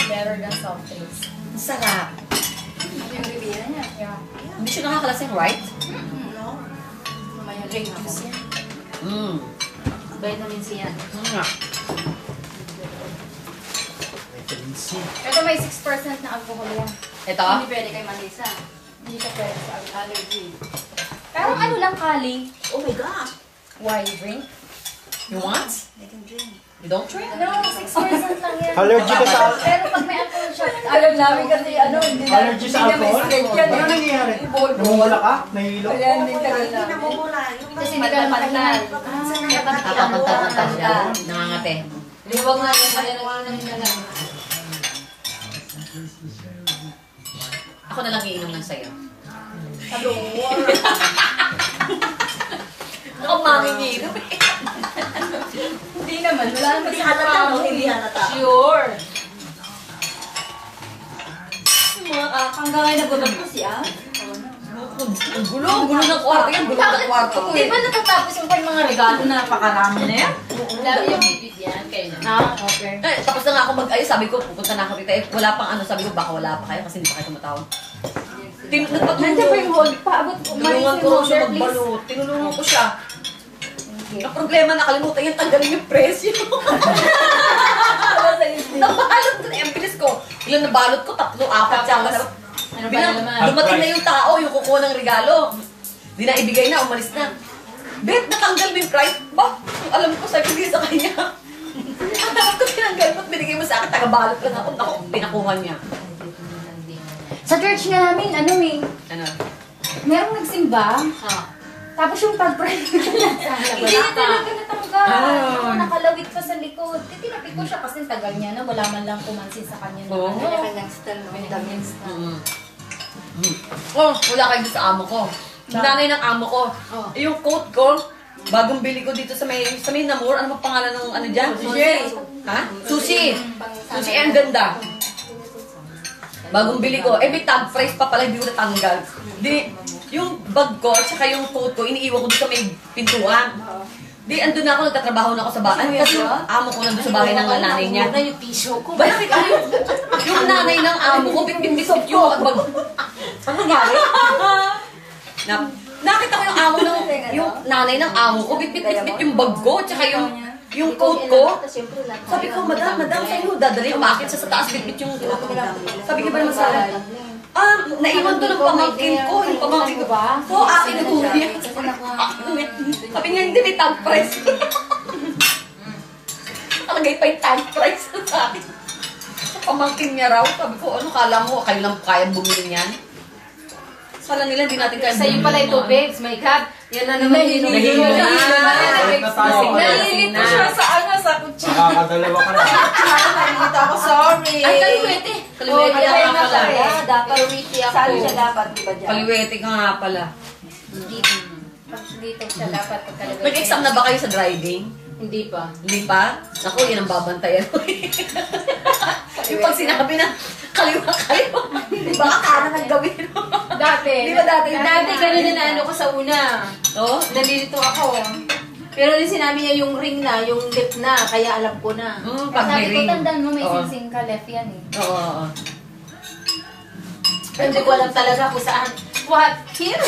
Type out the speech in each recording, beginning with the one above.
Better than soft drinks. Ang sarap. Yung bibira niya. Yeah. Hindi siya nakakalasing, right? No. Mamaya drink ako. Vitamin C yan. Nga. Vitamin C. Ito may 6% na alcohol yan. Ito? Hindi pwede kay Manisa. Hindi siya pwede sa alcohol. Allergy. Pero ano lang, Kali? Oh my God. Why drink? You want? I can drink. You don't drink? No, 6% lang yan. Allergy ka sa Pero pag may alcohol siya, Alam namin kasi ano, hindi na allergy sa alcohol? Ano nangyayari? Nawawala ka? Nahihilo? Kaya hindi ka lang namin. kasi hindi ka naman pantal. Kapantay-pantay siya. Nangangate. Liwag nga yung kaya nang Ako na lang iinom ng sayo. Hello. Ako manginginom Hindi naman. Wala naman Hindi halata, no? Hindi halata. Sure. Yung mga hanggang ngayon nagbabat ko siya. Ang gulo ng kwarto yan. Gulo ng kwarto ko Di ba natatapos yung mga regalo na napakarami na yan? Lalo yung bibig yan. Kayo na. Ah, okay. Eh, tapos na nga ako mag-ayos. Sabi ko, pupunta na ako dito. Eh, wala pang ano. Sabi ko, baka wala pa kayo kasi hindi pa kayo tumatawag. Nandiyan pa yung hold. Paabot ko. Tinulungan ko siya magbalot. Tinulungan ko siya. Ang problema, nakalimutan yung tanggalin yung presyo. Nabalot ko na. Ang bilis ko. Ilan nabalot ko? 3, 4, Ano ba naman? Dumating na yung tao, yung kukuha ng regalo. Di na ibigay na, umalis na. Bet, natanggal mo yung price. Ba, alam ko, sabi ko sa kanya. Alam ko, tinanggal mo at binigay mo sa akin. Tagabalot lang ako. Ako, pinakuha niya. Sa church namin, ano eh, Ano? merong nagsimba, tapos yung pag-pray hindi niya talaga natanggal. Nakalawit pa sa likod. Tinapit ko siya kasi tagal niya na wala man lang kumansin sa kanya. Oo. Kanya-kanyang style. Kanya-kanyang style. Oh, wala kayo sa amo ko. Yung nanay ng amo ko. Yung coat ko, bagong bili ko dito sa may Namur. Ano ba pangalan ng ano dyan? Sushi. Ha? Sushi. Sushi ang ganda. Bagong bili ko. Eh, may tag price pa pala, hindi ko natanggal. Di, yung bag ko, tsaka yung coat ko, iniiwan ko doon sa may pintuan. Di, andun na ako, nagtatrabaho na ako sa bahay. Kasi yung amo ko nandun sa bahay ng nanay niya. Muna yung tissue ko. Bakit yung nanay ng amo ko, bit-bit-bit yung bag. Ano nangyari? Nakita ko yung amo ng, yung nanay ng amo ko, bit-bit-bit yung bag ko, tsaka yung coat ko. Sabi ko, madam, saan mo dadali? Umakit siya sa taas, bit-bit yung coat ko. Sabi ko ba naman sa akin? Naiwan to ng pamangkin ko. Yung pamangkin ko ba? Oo, akin na kuya. Sabi niya, hindi may tag price. Talagay pa yung tag price sa akin. Sa pamangkin niya raw. Sabi ko, ano kala mo? Kayo lang kaya bumili niyan? Kala nila, hindi natin kaya Sa'yo pala ito, babes, may cup. Yan na naman yung Nalilit ko siya sa ano, sa kutsi. Nakakadalawa ka na. Nakalimutan ako, sorry. Ay, kaliwete. Kaliwete ka nga pala. Dapat witty ako. Saan siya dapat, di ba dyan? Kaliwete ka nga pala. Dito siya dapat pagkalagay. Nag-exam na ba kayo sa driving? Hindi pa. Hindi pa? Naku, yan ang babantayan ko. Yung pag sinabi na kaliwa, baka kanan ang gawin mo. Dati. Di ba dati? Dati gano'n na ano ko sa una. Oo? Nalilito ako. Pero nung sinabi niya yung ring na, yung lip na, kaya alam ko na. Pag may Sabi ko, ring. tandaan mo, may Oo. singsing ka, left yan eh. Oo. Pero hindi ko alam talaga kung saan. What? Here?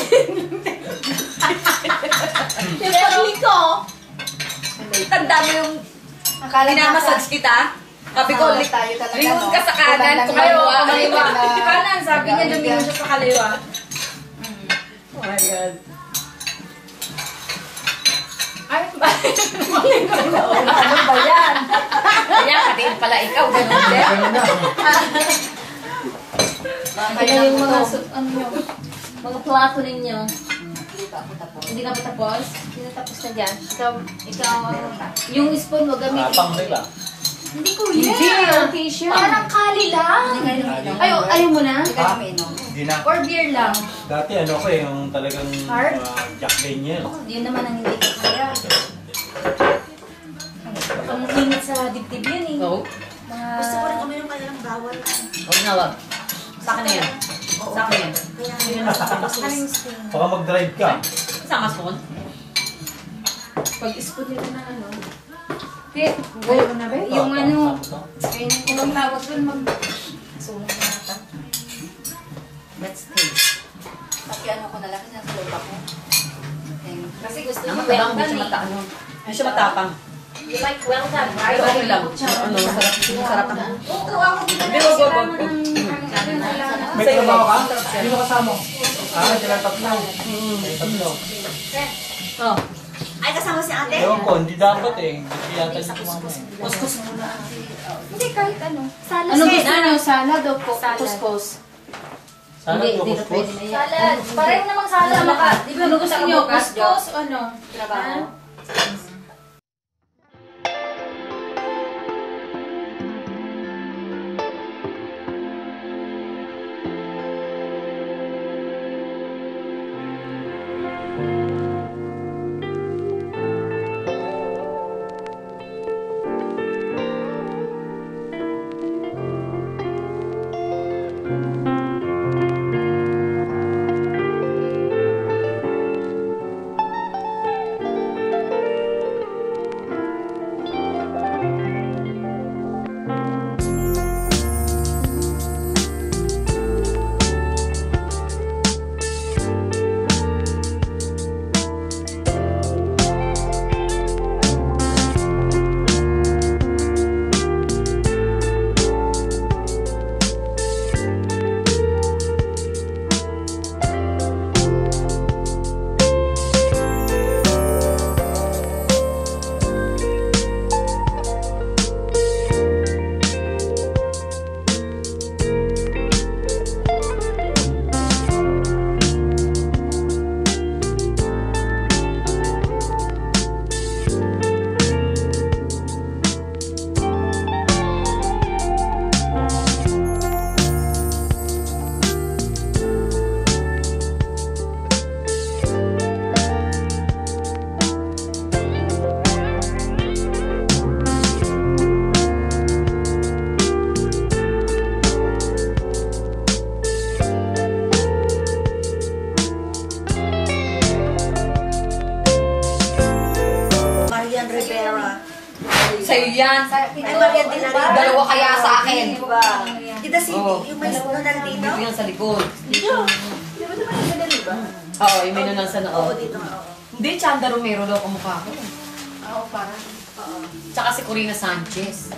Yung pagli ko. Tanda mo yung Akala minamassage kita? Sabi ko, Tayo talaga, lingon no? ka sa kanan, Kaliwa, kaliwa. Kanan, sabi niya lumingon siya sa kaliwa. Oh my God. Ay, bakit? Ano ba yan? Kaya, katiin pala ikaw. Ganun din. Ganun na. Ano yung mga, ano yung, mga plato ninyo? Hindi na pa tapos? Hindi na tapos na dyan? Ikaw, yung spoon mo gamitin. Tapang ba? Hindi ko yan. Okay siya. Parang kali lang. Ayaw mo na? Hindi na. Or beer lang? Dati ano ko eh, yung talagang Hard? Jack Daniel. Yun naman ang hindi ko kaya. Ang init sa dibdib yun eh. Oo. Mga... Gusto ko rin kami yung kanilang bawal. Huwag na, wag. Sa akin na yan. Sa akin yan. Kaling spoon. Baka mag-drive ka. Sama spoon. Pag-spoon nila na ano. Yung ano, kung ang tawag doon, sunog na ata. Let's taste. Pati ano ko na lang, kasi nasa loob ako. Kasi gusto Ang niyo matabang, well hindi siya done eh. ano. Hindi siya matapang. You like well done, right? Ito okay lang. Ano, masarap ang... Oo, ako dito na Hindi, wag, wag, wag. May trabaho ka? Sino kasama? Sila tatlo. Tatlo. Oh. Ay, kasama si ate? Ewan ko, hindi dapat eh. Hindi yata yung kumama eh. Kuskus muna. Hindi, kahit ano. Salad. Ano gusto niyo? Salad o kuskus? Sana Hindi yung na kuskus. pwede na yan. Salad. Pareho namang salad. Di ba ano gusto niyo? Kuskus o ano? Trabaho. Marian Rivera. Sa'yo yan. Ay, Marian de la Riva. Dalawa kaya sa akin. Diba? Kita si Oo. yung may nunal dito. Dito yan sa likod. Di ba naman yung de la Riva? Oo, yung may nunal sa Oo, noo. dito nga. Oo. Hindi, Chanda Romero daw kamukha ko. Oo, parang. Oo. Tsaka si Corina Sanchez.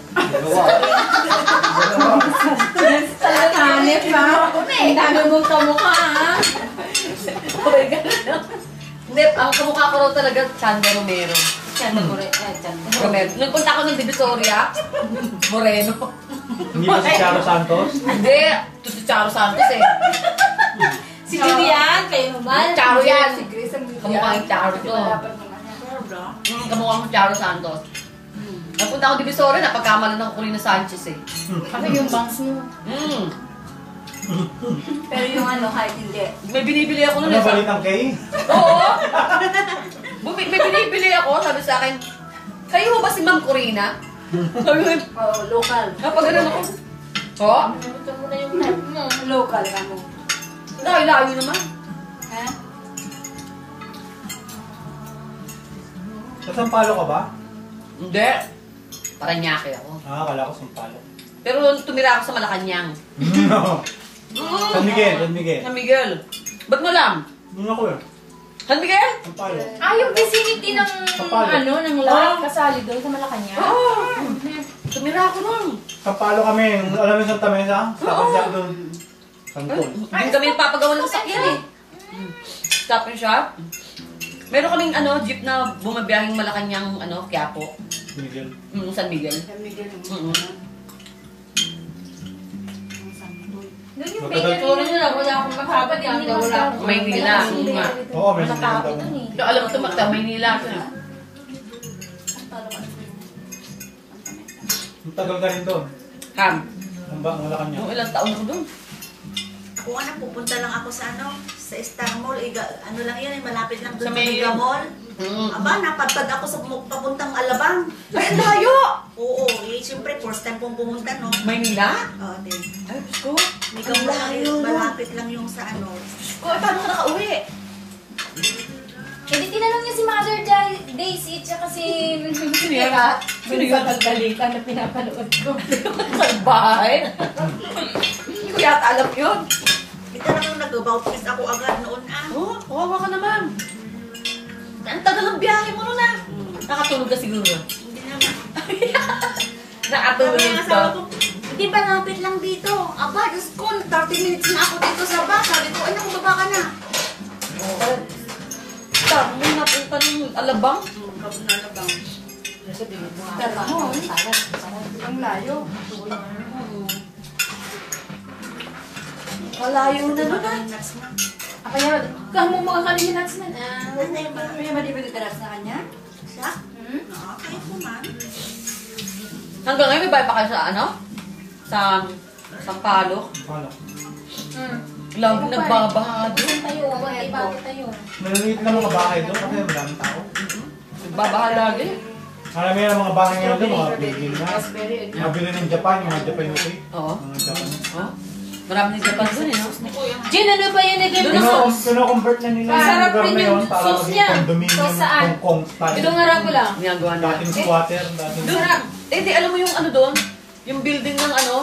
Hanip ba? Ang dami mong kamukha ha? Okay, ganun. Hindi, ang kamukha ko raw talaga, Chanda Romero. Chanda Romero. Nung punta ako ng Divisoria, Moreno. Hindi ba si Charo Santos? Hindi, ito si Charo Santos eh. Si Julian, kayo naman. Charo yan. Si Grace ang Kamukha yung Charo to. Kamukha mo Charo Santos. Nagpunta ako Divisoria, napagkamalan ako Corina Sanchez eh. Ano yung bangs niyo? Pero yung ano, kahit hindi. May binibili ako nun Ano eh. balitang kay? Oo! May binibili ako, sabi sa akin, kayo ba si Ma'am Corina? Sabi ko, Oo, local. napagano'n ako. Oo? Ito muna yung type mo. Local ka mo. Layo naman. Ha? Sa Sampalo ka ba? Hindi. Paranaque ako. Akala ko Sampalo. Pero tumira ako sa Malacanang. San Miguel, San Miguel. San Miguel. Ba't mo alam? Doon ako eh. San Miguel? Sampalo. Yung vicinity ng, Kapalo. ng lahat kasali doon sa Malacanang. Oo. Tumira ako nun. Sampalo kami. Alam mo yung Santa Mesa? Tapos siya doon. Santol. Hindi kami nagpapagawa ng sasakyan eh. Stop and shop. Meron kaming jeep na bumabiyahing Malacanang, Quiapo. San Miguel. San Miguel. San Miguel. Doon yung Matagal- bakery. Sorry na lang, wala akong makabad yan. Wala akong Maynila. Nga. Oo, may Mga tao doon eh. So, alam mo ito, Magta, Maynila. Ang tagal ka rin doon. Ham. Ang Malacanang. Yung ilang taon ako doon. Ako nga pupunta lang ako sa sa Star Mall. Ano lang yun, malapit lang Sa doon sa may- Mega Mall. Mm. Aba, napadpad ako sa papuntang Alabang. Ay, ang layo! Oo, siyempre, first time kong pumunta, no? Maynila? Oo, din. Ay, Diyos ko. Mega Mall lang yun, malapit lang yung sa Ko, paano ka nakauwi? di tinanong niya si Mother Daisy, tsaka si yan? Sino yun? Pagdalitan na pinapanood ko. Salbahay. Hindi ko yata alam yun. Hindi talagang nag-bautis ako agad noon Oh, kawawa ka naman. Ang tagal ng biyahe mo nun Nakatulog ka siguro. Hindi naman. Nakatulog Sabi ng ka. asawa ko, hindi ba lapit lang dito? Aba, Diyos ko, 30 minutes na ako dito sa bus. Sabi ko, ano, baba ka na. Tama, napunta ng Alabang. Kapag nalabang. Pero mo, ang layo. Malayo na nun Nuts na. Kaya, kamo mga kaliminats na. Ano yung ba? May madibig ka na kanya? Siya? Okay po, man. Hanggang ngayon may bayad pa kayo sa ano? Sa Sampaloc. Wala. Lagi nagbabaha doon. Saan tayo? Bakit bago tayo? Maliliit lang mga bahay doon kasi maraming tao. Nagbabaha lagi. Marami yan ang mga bahay ngayon doon, mga building na. Raspberry. Nabili ng Japan, yung mga Japan UK. Oo. Mga Japan. Oh. Marami ng Japan doon no? Jin, ano ba yan? Kino-convert na nila Masarap yung lugar rin na yung yun para sauce maging niya. condominium Sauce saan? Hong Kong style. Idungaran ko lang. Ginagawa nila. Dating squatter, dating... Doon na. Hindi, alam mo yung ano doon? Yung building ng ano?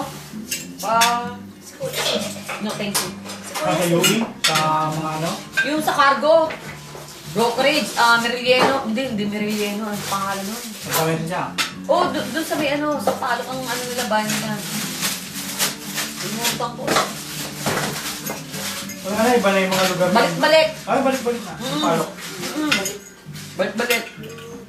No, thank you. Sa UE, sa mga ano. Yung sa cargo. Brokerage, Merilleno. Hindi Merilleno. Ano pangalan nun? Magkawin siya. Oh, doon sa may ano, sa Palok ang ano nila, bahay nila. Inuutang ko. Wala na, iba na yung mga lugar na yun. Balik-balik. Ay, balik-balik na. Sa Palok. Balik-balik.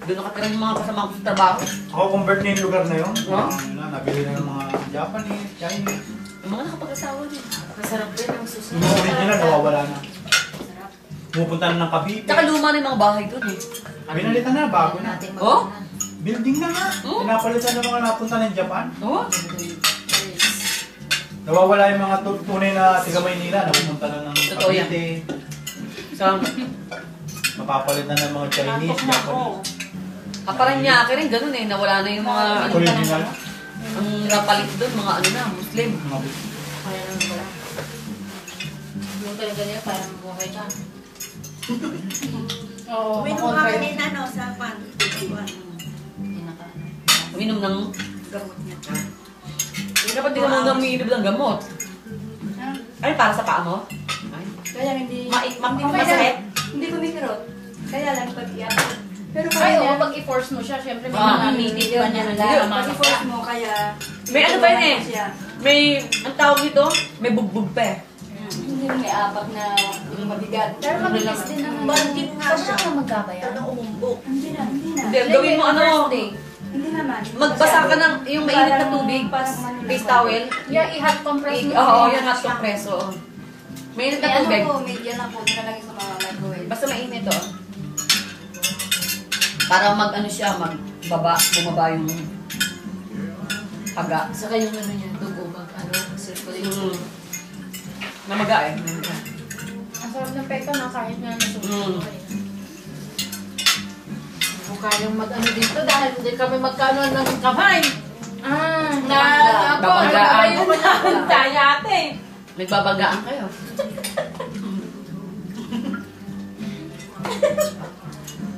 Doon nakatira yung mga kasama ko sa trabaho. Ako, convert na yung lugar na yun. Huh? Nabili na ng mga Japanese, Chinese. Yung mga nakapag-asawa din. Masarap din ang susunod. Yung mga original, nawawala na. Pumupunta na ng Cavite. Tsaka luma na yung mga bahay doon eh. Pinalitan na, bago na. Oh? Building na nga. Oh? Pinapalitan ng mga napunta ng Japan. Oh? Nawawala yung mga tunay na tiga Maynila na pumunta na ng Totoo yan. Cavite. Sa Mapapalitan ng mga Chinese, Japanese. Paranaque rin, ganun eh. Nawala na yung mga ano Original. ang napalit doon, mga ano na, Muslim. Mga Kaya naman pala. Yung talaga niya, parang buhay ka. Oo, Uminom ka kanina, no, sa pan. Uminom ng... Gamot niya. Dapat di ka muna umiinom ng gamot. Ay, para sa paa mo? Ay. Kaya hindi... Masakit? Hindi kumikirot. Kaya lang pag-iyak. Pero Ay, kaya oo, pag i-force mo siya, syempre may Ah. mga minute pa niya na Yun. pag i-force mo, kaya... May ano ba yun eh? Siya. May, ang tawag nito, may bugbog pa eh. Hindi may abak na yung mabigat. Pero mabilis din naman. Banding nga siya. Sobrang ka maggabayan. Talagang umumbok. Hindi na. Hindi, gawin mo ano, Hindi naman. magbasa ka ng yung mainit na tubig, face towel. Yeah, i-hot compress mo. Oo, yan hot compress, oo. Mainit na May ano tubig. po, median lang po. Nilalagay sa mga microwave. Basta mainit to. Para mag-ano siya, bumaba yung paga. Saka yung ano niya, dugo mag ano, circulation. Namaga eh. Namaga. Ang sarap ng peka na kahit nga nasusunod. Kung kayang mag-ano dito dahil hindi kami magkano ng kamay. Na ako, Babagaan. ano ba yung tayo ate? Nagbabagaan kayo.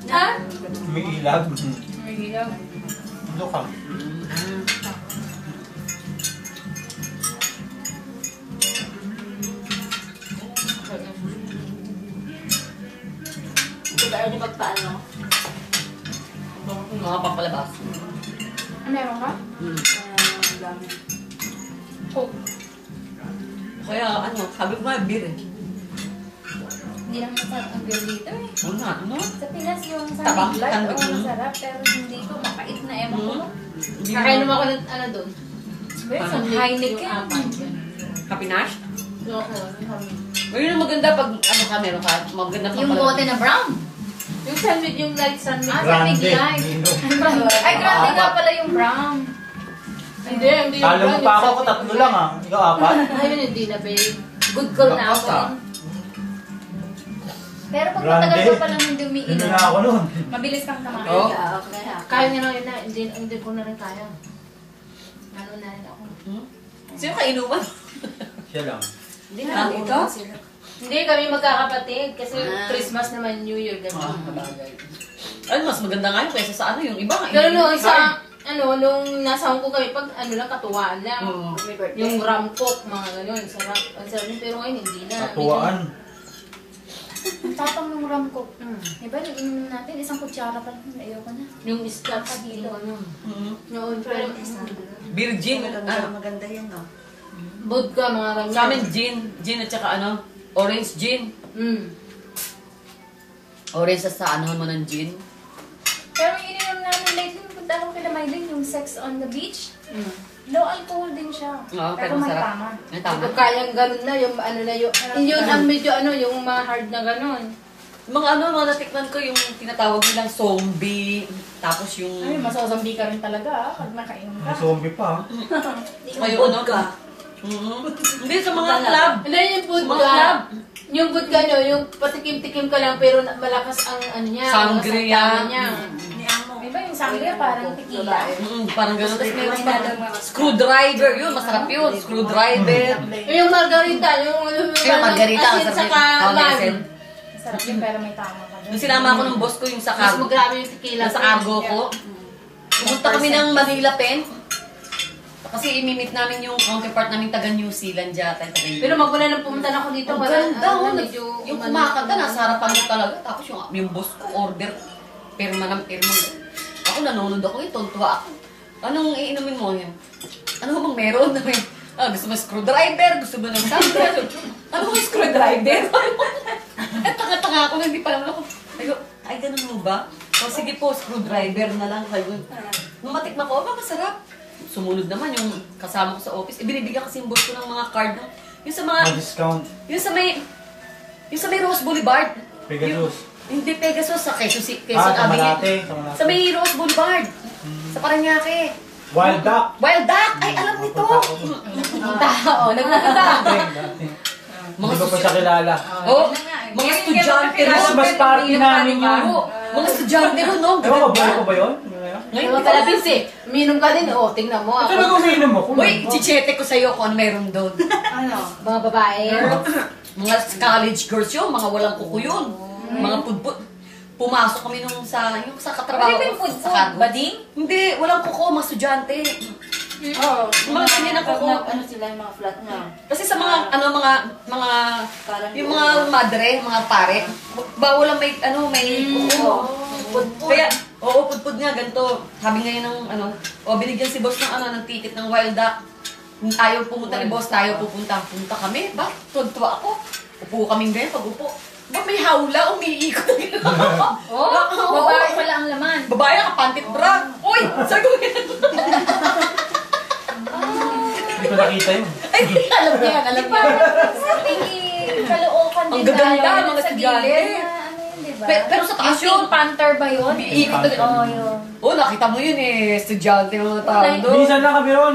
Ha? May ilag. May hilaw. Ano ka? Hindi ba yung magpaano? Mga pampalabas. Meron ka? Dami. Coke. Kaya ano, sabi ko nga beer eh. Hindi naman masarap ang beer dito eh. Oo nga, ano? Sa Pinas yung sa Tabang, Light, tanggal, oo, no? masarap. Pero hindi ko, mapait na ewan ko. Hindi Kakainom ako ng ano doon. Isang Heineken. Kapinash? Oo. Ayun ang maganda pag ano ka, meron ka. Maganda Yung bote na brown. Yung sandwich, yung light sandwich. Ah, Grande. Big Light. Ay, grande nga pala yung brown. Hindi yung Kala mo brown, pa ako, yung tatlo sandwich. lang ah. Ikaw apat. Ayun, hindi na babe. Good girl na ako. Basta. Pero pag Grande. matagal ka palang hindi Hindi umiinom, na ako noon. mabilis kang kumain. Oo. Kaya nga lang yun na, hindi ko na rin kaya. Ano na rin ako. Sino ka inuman? Siya lang. Hindi Ah, ikaw? Hindi, kami magkakapatid. Kasi Christmas naman, New Year, gano'n. Kabagay. Ano, mas maganda nga yun kaysa sa ano, yung iba. Pero no, nung nasa Hong Kong kami, pag ano lang, katuwaan lang. Yung ram coke, mga gano'n. Sarap. Ang sarap yun, pero ngayon hindi na. Katuwaan. Ang tapang ng ram ko. Diba, yung inom natin, isang kutsara pa lang. Ayoko na. Yung scotch dito, ano. Noon, pero Virgin. Maganda yan, no? vodka, mga ganyan. Sa amin, gin. Gin at saka ano, orange gin. Orange sa ano mo ng gin. Pero yung ininom namin lately, punta ako kila Mylene, yung Sex on the Beach. Low alcohol din siya. Oo, pero may masarap. tama. May tama. Ito kayang ganun na, yung ano na yun. Yun ang medyo ano, yung mga hard na ganun. Mga ano, mga natikman ko yung tinatawag nilang zombie. Tapos yung... Ay, masasambি ka rin talaga pag nakainom ka. May zombie pa. Ayun, ano ka? Hindi, sa mga club. Ano yun yung vodka? Mga club. Yung vodka no, yung patikim-tikim ka lang pero malakas ang ano niya. Sangria. malakas ang tama niya. Diba yung sangria parang tequila? Parang gano'n. Tapos meron pa screwdriver. Yun, masarap yun. Screwdriver. Yung margarita, yung Margarita, asin masarap saka yun. lime. Masarap yun pero may tama ka dun. Nung sinama ko ng boss ko yung sa Mas cargo. magrabe yung tequila. Nasa cargo ko. Pumunta kami ng Manila Pen. Kasi imimit namin yung counterpart namin taga New Zealand yata. Pero magmula nang pumunta na ako dito, Ang ganda, oh. medyo... Yung kumakanta, nasa harapan mo talaga. Tapos yung boss ko order, pirma ng pirma. Ako nanonood ako, tontuwa ako. Anong iinumin mo yan? Ano bang meron? Gusto mo screwdriver? Gusto mo ng sample? Ano bang screwdriver? Tanga-tanga ako, hindi pa lang ako. Ay, ganun mo ba? O sige po, screwdriver na lang. Nung matikman ko, masarap. Sumunod naman yung kasama ko sa office. Ibinibigyan kasi yung boss ko ng mga card. Yung sa mga... Discount. Yung sa may Rose Boulevard. Pegasus. Hindi Pegasus, sa Quezon City. Sa Malate. Sa may Rose Boulevard. Sa Paranaque. Wild Duck. Wild Duck! Ay, alam nito! Tao, nagpupunta. Hindi ko pa siya kilala. Oh, mga estudyante ron. Christmas party namin yun. Mga estudyante ron, no? Ewan ko, buhay ko ba yun? Ngayon ka labis eh. Minom ka din, oh, tingnan mo. Ito na umiinom mo. Uy, chichete ko sa'yo kung ano meron doon. Mga babae. Mga college girls yun, mga walang kuko yun. Mga pudpud. Pumasok kami nung sa katrabaho Ano ba yung ko. food Sa food? cargo. Bading? Hindi, walang kuko, mga estudyante. Oo. Mga ganyan na kuko. Ano sila yung mga flat na? Kasi sa mga yung mga madre, mga pare, bawal ang may kuko. Kaya, pudpud nga, ganito. Sabi ngayon ng binigyan si boss ng ticket ng Wild Duck. Ayaw pumunta ni boss, tayo pupunta. Punta kami, ba? Tuntua ako. Upo kaming ganyan, pag-upo. Ba may hawla, umiikot na gano'n. Babae pala ang laman. Babae, nakapantit bra. Uy, sabi ko Hindi ko nakita yun. Ay, alam niya yan, alam niya. Sa tingin, kalookan Ang din gaganda, tayo mga sa estudyante. gilid na ano yun, diba? Pero sa taas Yung yun. Pink Panther ba yun? Umiikot na Oo, yun. Oh, nakita mo yun eh. Estudyante ng mga tao doon. Minsan lang kami ron.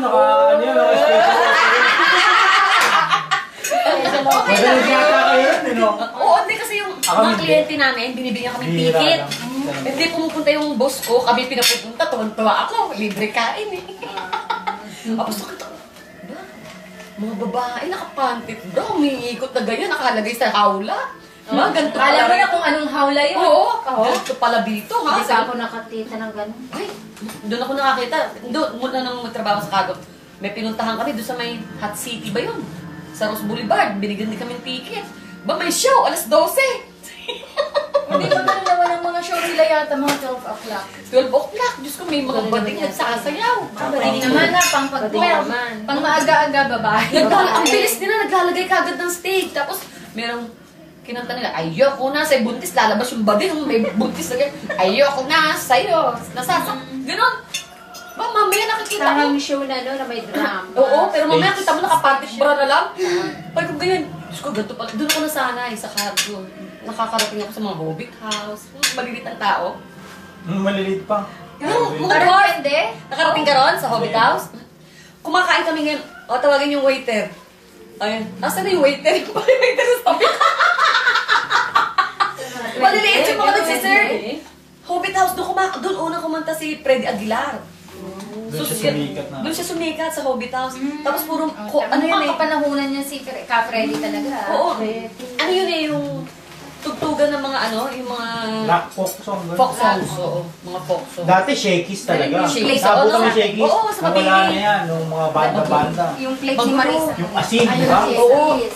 Madalas yata kayo yun, Oo, hindi kasi yung mga kliyente namin, binibigyan kami ticket. Hindi pumupunta yung boss ko, kami pinapupunta, tuwan-tuwa ako, libre kain eh. Tapos nakita ko, mga babae, nakapantit bro, umiikot na ganyan, nakalagay sa hawla. Mga ganito Alam mo pala. na kung anong hawla yun. Oo, ganito pala dito ha. Hindi pa ako nakatita ng ganun. Ay, doon ako nakakita. Doon, muna nang magtrabaho sa Cargo. May pinuntahan kami doon sa may Hot City ba yun? Sa Rose Boulevard, binigyan din kami ng ticket. Ba may show, alas 12. Hindi pa man naman ang mga show nila yata mga 12 o'clock. 12 o'clock, Diyos ko, may mga bading nagsasayaw. Hindi naman na, pang naman. pang maaga-aga babae. Ang bilis nila, naglalagay kagad ng stage. Tapos, merong kinanta nila, ayoko na sa'yo, buntis, lalabas yung bading, may buntis na ganyan. Ayoko na sa'yo, nasasak. Ganon. Ba, mamaya nakikita ko. Parang show na no, na may drama. Oo, pero mamaya kita mo nakapantik bra na lang. Pag ko ganyan, Diyos ko, ganito pala. Doon ako nasanay sa Cargo. Nakakarating ako sa mga Hobbit House. Malilit ang tao. Maliliit pa. Yung mga Pero boss, hindi. nakarating ka ron sa Hobbit House? Kumakain kami ngayon. O, tawagin yung waiter. Ayun. Nasaan na yung waiter? Yung waiter sa Hobbit. Maliliit yung mga nagsiserve. Hobbit House, doon unang kumanta si Freddy Aguilar. Doon siya sumikat na. Doon siya sumikat sa Hobbit House. Tapos puro, Ano ano yun eh. kapanahunan niya si Ka Freddy talaga. Oo. Ano yun eh, yung tugtugan ng mga ano, yung mga Rock folk song. folk songs. Oo, mga folk songs. Dati shakies talaga. Shakies. Sabo Oo, kami shakies. oo, sa Nawala Mabini. na yan, nung mga banda-banda. Yung plate ni Marisa. Yung asin, di ba? Oo. Yes.